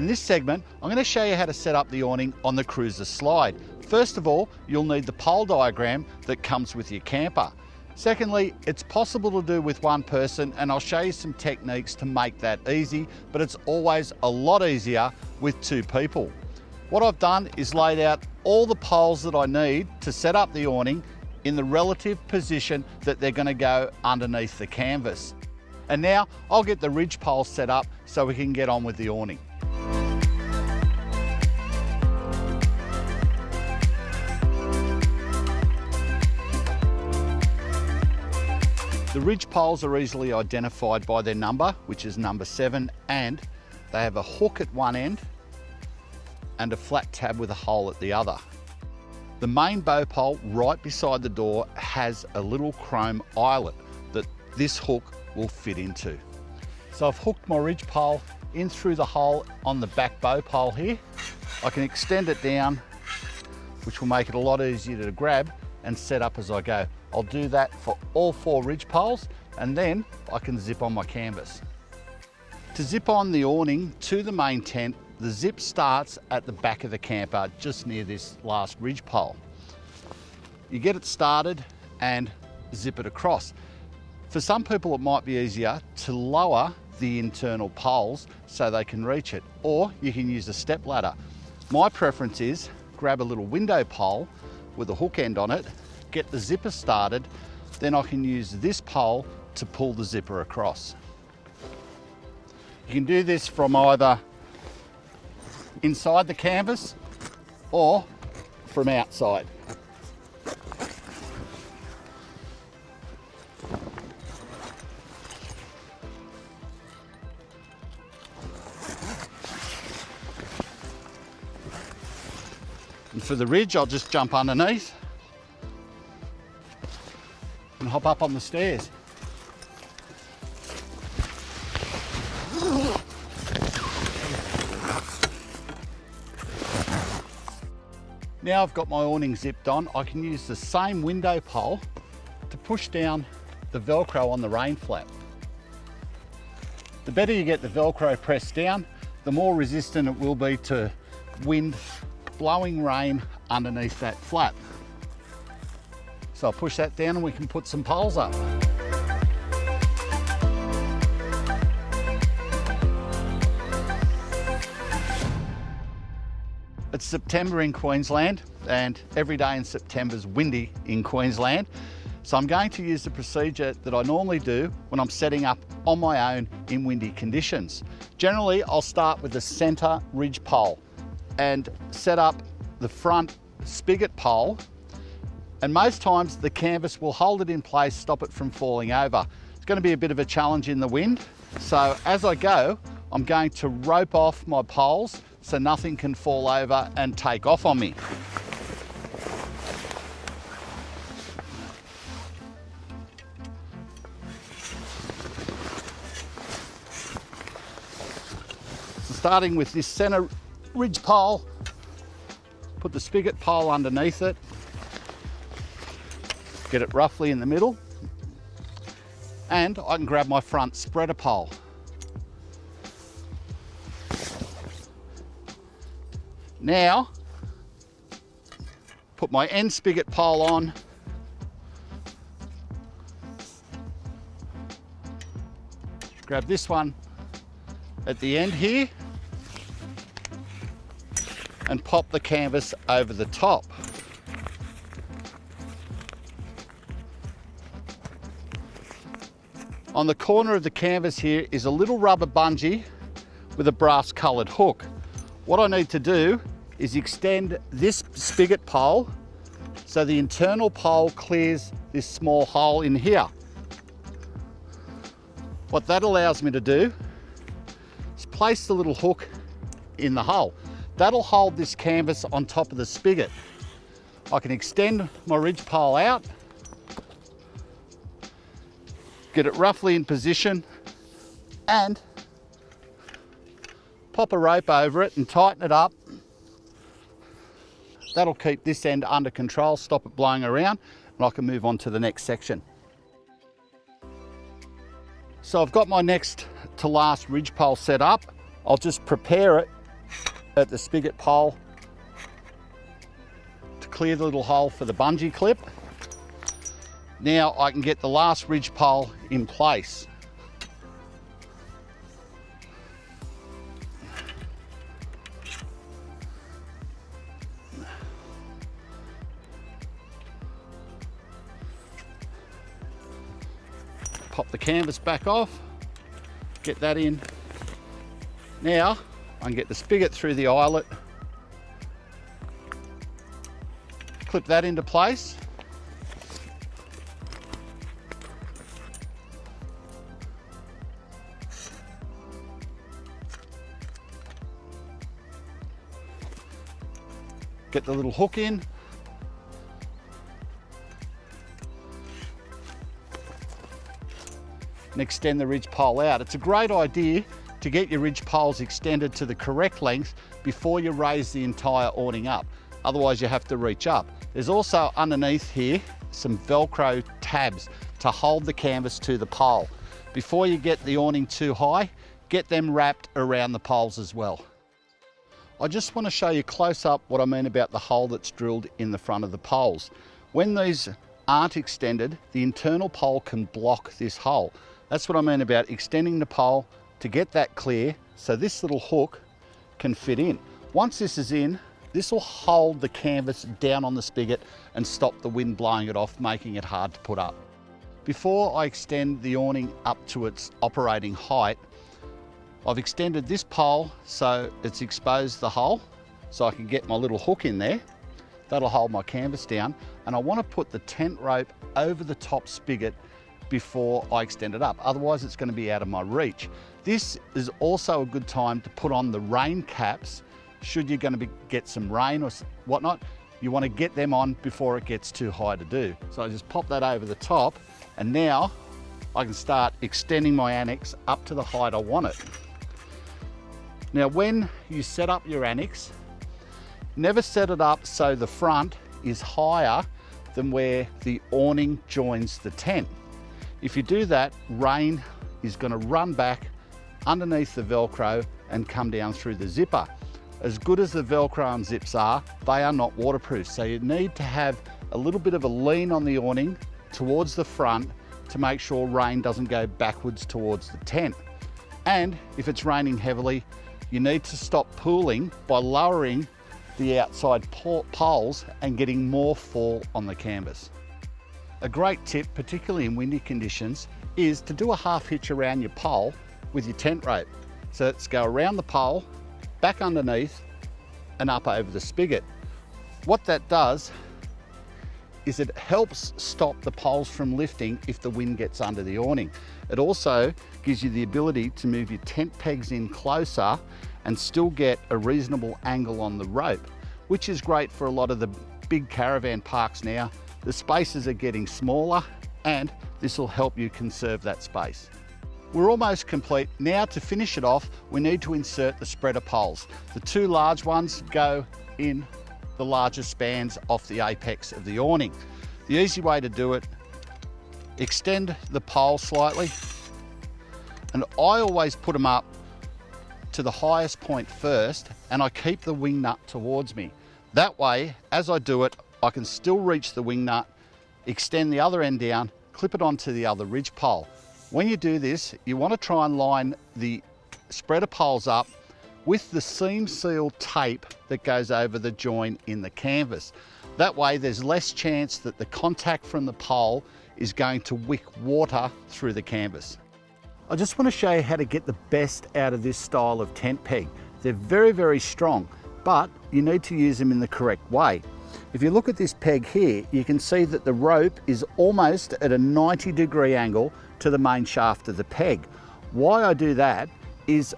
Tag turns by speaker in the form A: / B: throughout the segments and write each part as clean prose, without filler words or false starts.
A: In this segment, I'm going to show you how to set up the awning on the Cruiser Slide. First of all, you'll need the pole diagram that comes with your camper. Secondly, it's possible to do with one person, and I'll show you some techniques to make that easy, but it's always a lot easier with two people. What I've done is laid out all the poles that I need to set up the awning in the relative position that they're going to go underneath the canvas. And now I'll get the ridge pole set up so we can get on with the awning. The ridge poles are easily identified by their number, which is number 7, and they have a hook at one end and a flat tab with a hole at the other. The main bow pole right beside the door has a little chrome eyelet that this hook will fit into. So I've hooked my ridge pole in through the hole on the back bow pole here. I can extend it down, which will make it a lot easier to grab and set up as I go. I'll do that for all 4 ridge poles, and then I can zip on my canvas. To zip on the awning to the main tent, the zip starts at the back of the camper, just near this last ridge pole. You get it started and zip it across. For some people, it might be easier to lower the internal poles so they can reach it, or you can use a step ladder. My preference is grab a little window pole with a hook end on it, get the zipper started, then I can use this pole to pull the zipper across. You can do this from either inside the canvas or from outside. And for the ridge, I'll just jump underneath and hop up on the stairs. Now I've got my awning zipped on, I can use the same window pole to push down the Velcro on the rain flap. The better you get the Velcro pressed down, the more resistant it will be to wind blowing rain underneath that flap. So I'll push that down and we can put some poles up. It's September in Queensland, and every day in September is windy in Queensland. So I'm going to use the procedure that I normally do when I'm setting up on my own in windy conditions. Generally, I'll start with the center ridge pole and set up the front spigot pole, and most times the canvas will hold it in place, stop it from falling over. It's going to be a bit of a challenge in the wind, so as I go, I'm going to rope off my poles so nothing can fall over and take off on me. So starting with this center ridge pole, put the spigot pole underneath it, get it roughly in the middle, and I can grab my front spreader pole. Now, put my end spigot pole on, grab this one at the end here, and pop the canvas over the top. On the corner of the canvas here is a little rubber bungee with a brass coloured hook. What I need to do is extend this spigot pole so the internal pole clears this small hole in here. What that allows me to do is place the little hook in the hole. That'll hold this canvas on top of the spigot. I can extend my ridge pole out, get it roughly in position, and pop a rope over it and tighten it up. That'll keep this end under control, stop it blowing around, and I can move on to the next section. So I've got my next to last ridge pole set up. I'll just prepare it at the spigot pole to clear the little hole for the bungee clip. Now I can get the last ridge pole in place. Pop the canvas back off, get that in. Now I can get the spigot through the eyelet, clip that into place. Get the little hook in. And extend the ridge pole out. It's a great idea to get your ridge poles extended to the correct length before you raise the entire awning up. Otherwise you have to reach up. There's also underneath here some Velcro tabs to hold the canvas to the pole. Before you get the awning too high, get them wrapped around the poles as well. I just want to show you close up what I mean about the hole that's drilled in the front of the poles. When these aren't extended, the internal pole can block this hole. That's what I mean about extending the pole to get that clear so this little hook can fit in. Once this is in, this will hold the canvas down on the spigot and stop the wind blowing it off, making it hard to put up. Before I extend the awning up to its operating height, I've extended this pole so it's exposed the hole, so I can get my little hook in there. That'll hold my canvas down, and I want to put the tent rope over the top spigot before I extend it up. Otherwise it's going to be out of my reach. This is also a good time to put on the rain caps. Should you're going to get some rain or whatnot, you want to get them on before it gets too high to do. So I just pop that over the top, and now I can start extending my annex up to the height I want it. Now when you set up your annex, never set it up so the front is higher than where the awning joins the tent. If you do that, rain is going to run back underneath the Velcro and come down through the zipper. As good as the Velcro and zips are, they are not waterproof. So you need to have a little bit of a lean on the awning towards the front to make sure rain doesn't go backwards towards the tent. And if it's raining heavily, you need to stop pooling by lowering the outside poles and getting more fall on the canvas. A great tip, particularly in windy conditions, is to do a half hitch around your pole with your tent rope. So let's go around the pole, back underneath and up over the spigot. What that does is it helps stop the poles from lifting if the wind gets under the awning. It also gives you the ability to move your tent pegs in closer and still get a reasonable angle on the rope, which is great for a lot of the big caravan parks now. The spaces are getting smaller and this will help you conserve that space. We're almost complete. Now to finish it off, we need to insert the spreader poles. The two large ones go in the larger spans off the apex of the awning. The easy way to do it, extend the pole slightly, and I always put them up to the highest point first, and I keep the wing nut towards me. That way, as I do it, I can still reach the wing nut, extend the other end down, clip it onto the other ridge pole. When you do this, you want to try and line the spreader poles up with the seam seal tape that goes over the join in the canvas. That way there's less chance that the contact from the pole is going to wick water through the canvas. I just want to show you how to get the best out of this style of tent peg. They're very, very strong, but you need to use them in the correct way. If you look at this peg here, you can see that the rope is almost at a 90-degree angle to the main shaft of the peg. Why I do that is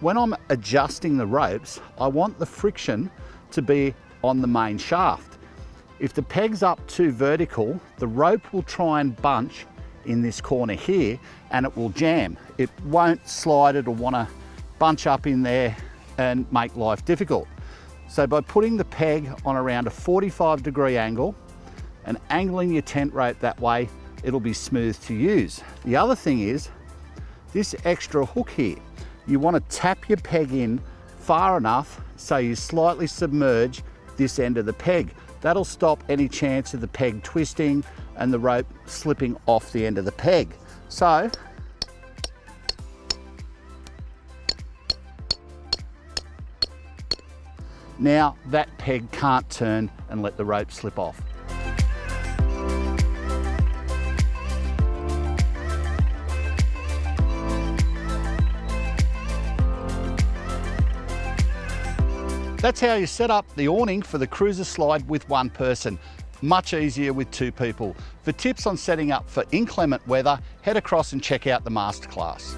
A: when I'm adjusting the ropes, I want the friction to be on the main shaft. If the peg's up too vertical, the rope will try and bunch in this corner here and it will jam. It won't slide, it'll want to bunch up in there and make life difficult. So by putting the peg on around a 45-degree angle and angling your tent rope that way, it'll be smooth to use. The other thing is this extra hook here. You want to tap your peg in far enough so you slightly submerge this end of the peg. That'll stop any chance of the peg twisting and the rope slipping off the end of the peg. So, now that peg can't turn and let the rope slip off. That's how you set up the awning for the Cruiser Slide with one person. Much easier with two people. For tips on setting up for inclement weather, head across and check out the masterclass.